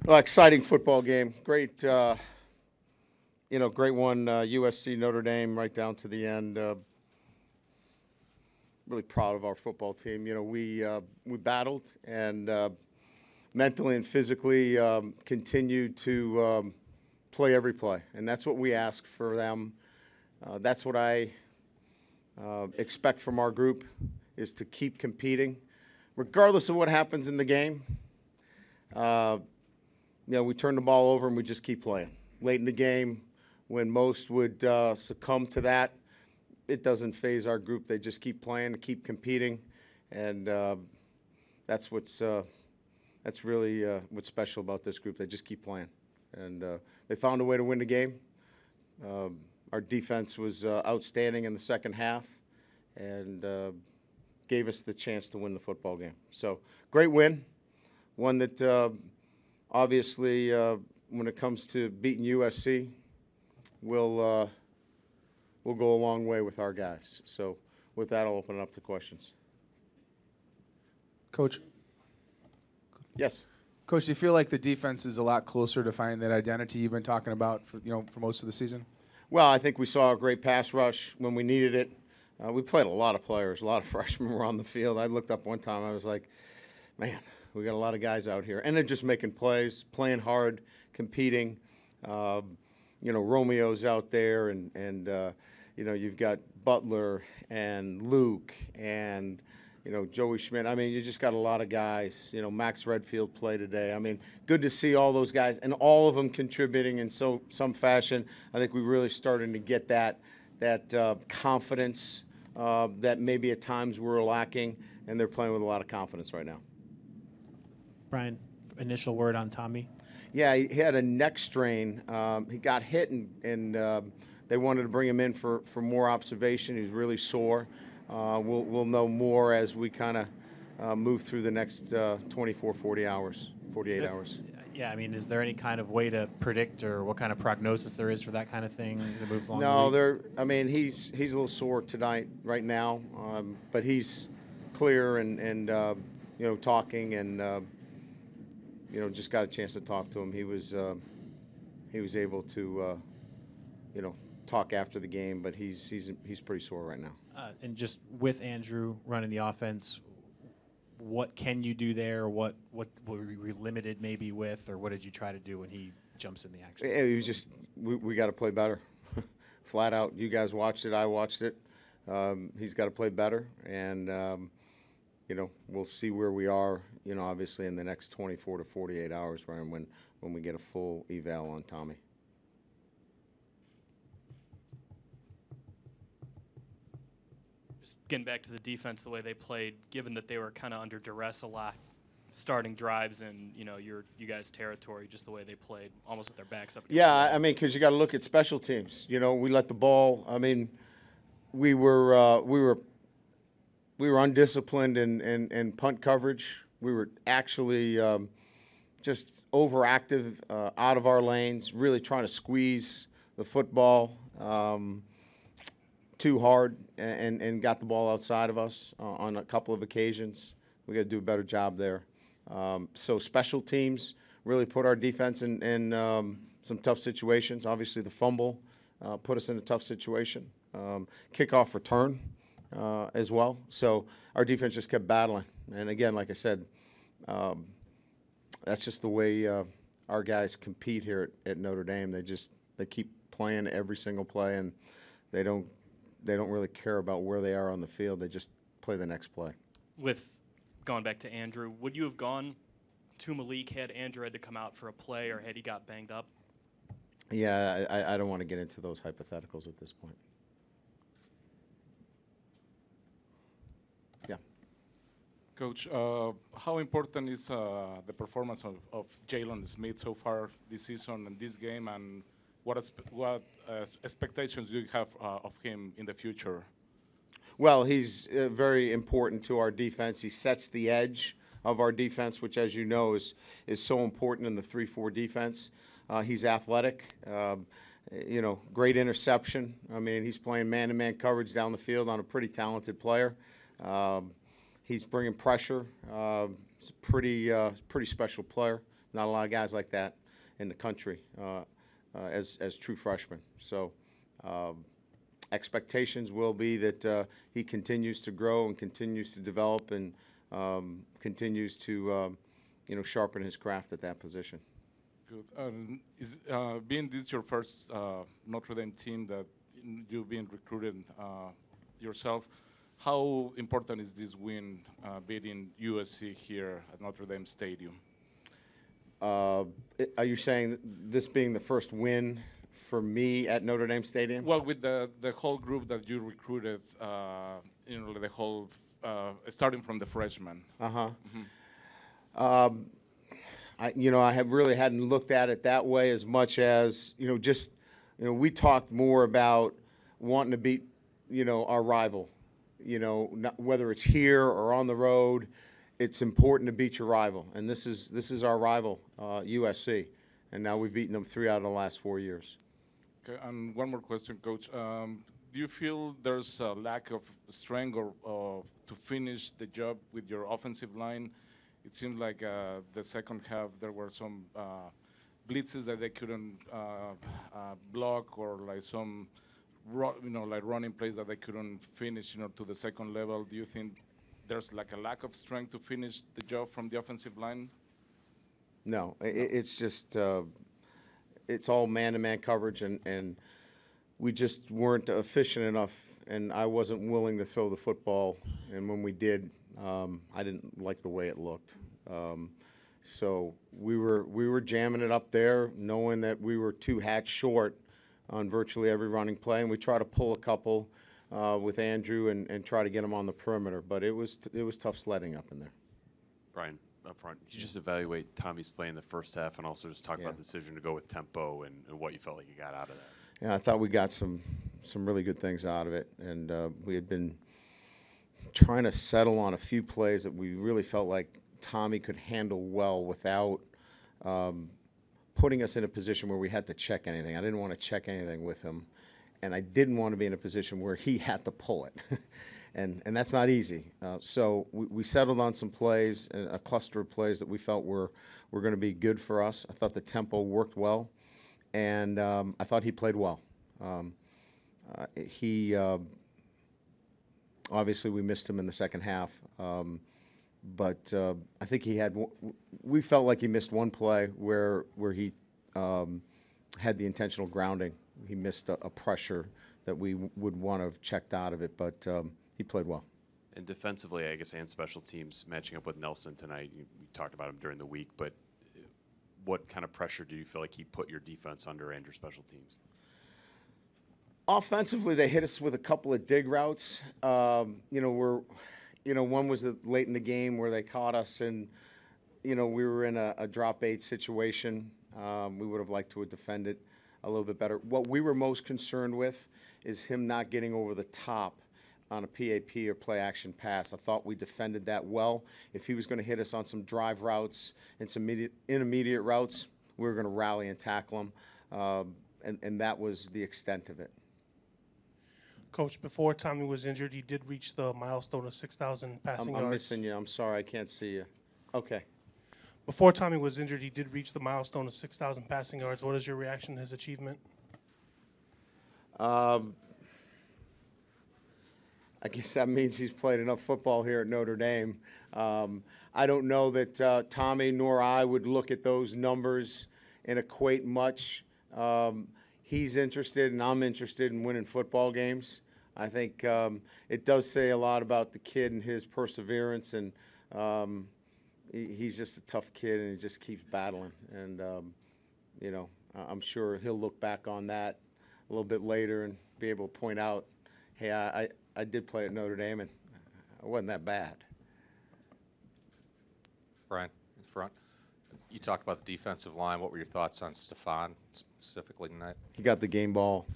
Well, exciting football game. Great, great one. USC, Notre Dame, right down to the end. Really proud of our football team. We battled and mentally and physically continued to play every play, and that's what we ask for them. That's what I expect from our group, is to keep competing, regardless of what happens in the game. We turn the ball over and we just keep playing. Late in the game, when most would succumb to that, it doesn't faze our group. They just keep playing, keep competing, and that's really what's special about this group. They just keep playing, and they found a way to win the game. Our defense was outstanding in the second half, and gave us the chance to win the football game. So great win, one that obviously when it comes to beating USC, we'll go a long way with our guys. So with that, I'll open it up to questions. Coach. Yes. Coach, do you feel like the defense is a lot closer to finding that identity you've been talking about for most of the season? Well, I think we saw a great pass rush when we needed it. We played a lot of players. A lot of freshmen were on the field. I looked up one time. I was like, man, we got a lot of guys out here. And they're just making plays, playing hard, competing. Romeo's out there, and you've got Butler and Luke and, Joey Schmidt. I mean, you just got a lot of guys. Max Redfield played today. I mean, good to see all those guys and all of them contributing in some fashion. I think we're really starting to get that confidence that maybe at times we're lacking, and they're playing with a lot of confidence right now. Brian, initial word on Tommy? Yeah, he had a neck strain. He got hit, and they wanted to bring him in for more observation. He's really sore. We'll know more as we kind of move through the next 24, 48 hours. Yeah, I mean, is there any kind of way to predict or what kind of prognosis there is for that kind of thing as it moves along? No, he's a little sore tonight, right now, but he's clear and talking, and just got a chance to talk to him. He was able to talk after the game, but he's pretty sore right now. And just with Andrew running the offense, what can you do there? What were we limited maybe with, or what did you try to do when he jumps in the action? It was just we got to play better, flat out. You guys watched it, I watched it. He's got to play better, and we'll see where we are. Obviously in the next 24 to 48 hours, Ryan, when we get a full eval on Tommy. Getting back to the defense, the way they played, given that they were kind of under duress a lot, starting drives in you guys' territory, just the way they played, almost with their backs up. Yeah, because you got to look at special teams. We let the ball. We were undisciplined in punt coverage. We were actually just overactive out of our lanes, really trying to squeeze the football too hard and got the ball outside of us on a couple of occasions. We got to do a better job there. So special teams really put our defense in some tough situations. Obviously the fumble put us in a tough situation. Kickoff return as well. So our defense just kept battling. And again, like I said, that's just the way our guys compete here at Notre Dame. They keep playing every single play, and they don't really care about where they are on the field. They just play the next play. With going back to Andrew, would you have gone to Malik had Andrew had to come out for a play, or had he got banged up? Yeah, I don't want to get into those hypotheticals at this point. Yeah. Coach, how important is the performance of Jalen Smith so far this season and this game, and what expectations do you have of him in the future? Well, he's very important to our defense. He sets the edge of our defense, which, as you know, is so important in the 3-4 defense. He's athletic, great interception. He's playing man-to-man coverage down the field on a pretty talented player. He's bringing pressure. He's a pretty special player. Not a lot of guys like that in the country as true freshmen. So expectations will be that he continues to grow and continues to develop and continues to sharpen his craft at that position. Good. Being this your first Notre Dame team that you've been recruited yourself, how important is this win beating USC here at Notre Dame Stadium? Are you saying this being the first win for me at Notre Dame Stadium? Well, with the whole group that you recruited, the whole starting from the freshmen. Uh-huh. Mm-hmm. I have really hadn't looked at it that way as much as, we talked more about wanting to beat, our rival, whether it's here or on the road, it's important to beat your rival. And this is our rival, USC. And now we've beaten them 3 out of the last 4 years. Okay, and one more question, Coach. Do you feel there's a lack of strength or to finish the job with your offensive line? It seemed like the second half there were some blitzes that they couldn't block, or like some running plays that they couldn't finish to the second level. Do you think there's like a lack of strength to finish the job from the offensive line? No, it's just it's all man-to-man coverage, and we just weren't efficient enough, and I wasn't willing to throw the football, and when we did, I didn't like the way it looked. So we were jamming it up there, knowing that we were 2 hats short on virtually every running play, and we try to pull a couple with Andrew and try to get him on the perimeter. But it was tough sledding up in there. Brian, up front, could you just evaluate Tommy's play in the first half and also just talk about the decision to go with tempo and what you felt like you got out of that? Yeah, I thought we got some really good things out of it, and we had been trying to settle on a few plays that we really felt like Tommy could handle well without putting us in a position where we had to check anything. I didn't want to check anything with him, and I didn't want to be in a position where he had to pull it. and that's not easy. So we settled on some plays, a cluster of plays that we felt were going to be good for us. I thought the tempo worked well, and I thought he played well. Obviously, we missed him in the second half, but I think we felt like he missed one play where he had the intentional grounding. He missed a pressure that we would want to have checked out of it, but he played well. And defensively, I guess, and special teams, matching up with Nelson tonight, you talked about him during the week, but what kind of pressure do you feel like he put your defense under and your special teams? Offensively, they hit us with a couple of dig routes. One was late in the game where they caught us, and we were in a drop 8 situation. We would have liked to have defended a little bit better. What we were most concerned with is him not getting over the top on a PAP or play action pass. I thought we defended that well. If he was going to hit us on some drive routes and some intermediate routes, we were going to rally and tackle him, and that was the extent of it. Coach, before Tommy was injured, he did reach the milestone of 6,000 passing yards. I'm missing you. I'm sorry. I can't see you. Okay. Before Tommy was injured, he did reach the milestone of 6,000 passing yards. What is your reaction to his achievement? I guess that means he's played enough football here at Notre Dame. I don't know that Tommy nor I would look at those numbers and equate much. He's interested, and I'm interested in winning football games. I think it does say a lot about the kid and his perseverance, and he's just a tough kid, and he just keeps battling. And, I'm sure he'll look back on that a little bit later and be able to point out, hey, I did play at Notre Dame, and I wasn't that bad. Brian, in front. You talked about the defensive line. What were your thoughts on Stephon specifically tonight? He got the game ball.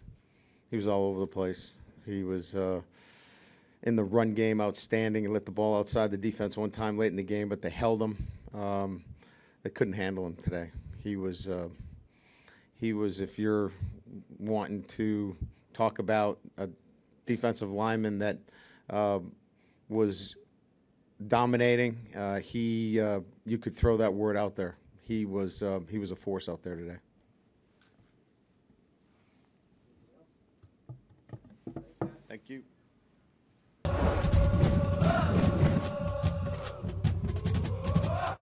He was all over the place. He was in the run game outstanding. He let the ball outside the defense one time late in the game, but they held him. They couldn't handle him today. He was, if you're wanting to talk about a defensive lineman that was dominating, you could throw that word out there. he was a force out there today. Thank you.